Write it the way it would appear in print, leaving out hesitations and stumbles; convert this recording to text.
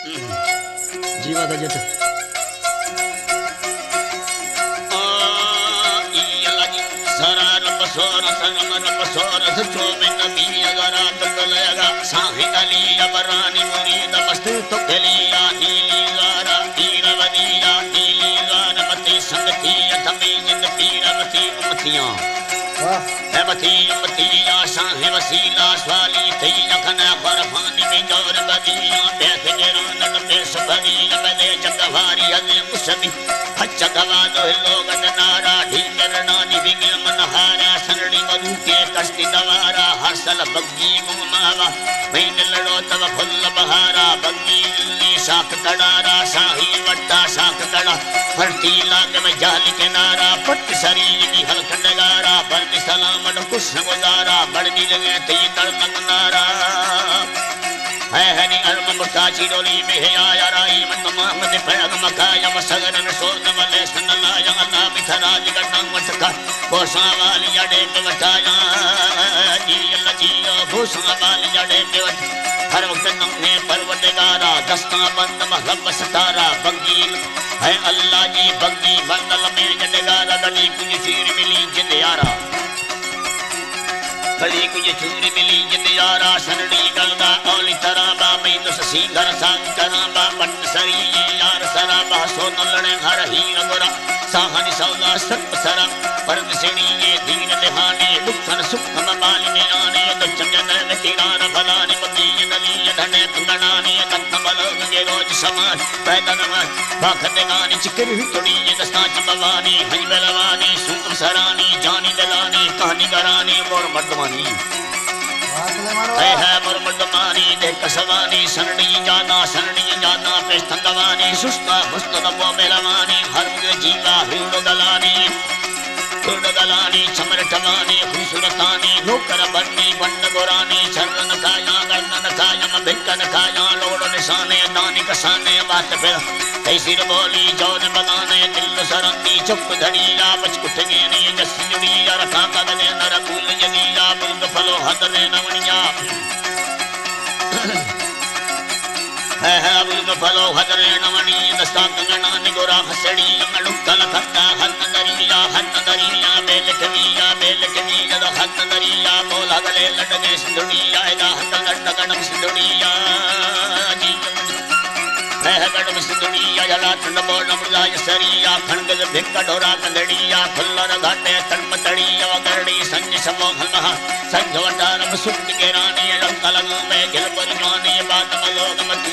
जीवा दा जट सोर संगमन पसोर चोबे नबी अगरा तकलगा साहिद अली अबरानी मुरीद मस्त तो कलिया नीली गारा पीरवदिया नीली गारा मते संगति अथमी जिंद पीरवती उम्मतियां है मती उम्मतिया शाह वसीला स्वाली तई अखना फरफानी में गौर बदिया बैठ गेरन पेश बदी बदे जगवारी हजे कुशबी हचगवा दो लोग नारा ढींगरना निविगे मनहारा सरणी मधु के कष्टि दवारा हसल बग्गी मुमावा मैंने लड़ो तब फुल बहारा बग्गी ली शाख कड़ारा शाही वट्टा शाख कड़ा फरती लाग में जाल के नारा पट शरीर की हलखंड गारा बर्द सलाम कुछ गुजारा बड़नी लगे तई तड़मंग नारा है हनी अर्म मुर्ताची डोली में है आया राई मन मोहम्मद पैगम मकाया मसगरन सोन वले सनला या अल्लाह बिथराज गन्ना मटका भोसा वाली अडे के वटाया जी अल्लाह जी भोसा वाली अडे के वट हर वक्त नन्हे परवरदिगारा दस्ता बंद महलब सतारा बगील है अल्लाह जी बगी बंदल में जडगारा गली कुछ चीर मिली जिंद यारा बड़ी कुछ चूरी मिली जिंद यारा सरणी गलदा औली तराबा में तो ससी घर सांग कराबा पट सरी यार सराबा सोन लड़े हर हीर गोरा साहनी सौदा सत सरा परद सेणी ये दीन देहानी दुखन सुखम बाली में आने तो चंगन में तीरान भलानी मती नली धने पंगनानी कत्न बलोग के रोज समान पैदा नवाज बाखत गानी चिकर हुतड़ी ये दस्ता चंबवानी हज बलवानी सुख सरानी जानी दलानी कहानी करानी मोर मर्दवानी है मोर मर्दवानी दे कसवानी सरणी जाना पेश थंगवानी सुस्ता मुस्तद वो मेलवानी हर जीवा हिंदो गलानी चमर टवानी खूबसूरतानी नौकर बन्नी बंड गोरानी चरण काया गर्दन कायम भिक्कन काया लोड़ निशाने दानी कसाने बात फिर कैसी बोली जौन बगाने दिल सरंदी चुप धड़िया बच कुठगे नहीं जसी जुड़िया रखा कगले नर फूल जनिया बुल्द फलो हदने नवनिया है बुल्द फलो हदने नवनी दस्ता कंगना निगोरा हसड़ी मडुकल खत्ता हन दरिया बेल कविया द हन दरिया बोला गले लडगे सिंधुड़िया दा हन लड गणम सिंधुड़िया जी है गणम सिंधुड़िया जला ठंड बोल मृदाय सरिया खंड भिक्क ढोरा कंदड़िया खुल्लर घाटे तन्म तड़िया वगरड़ी संज समोह महा संज वटारम सुट के रानी रंग कलंग में गिल पर जानी बात मलोग मत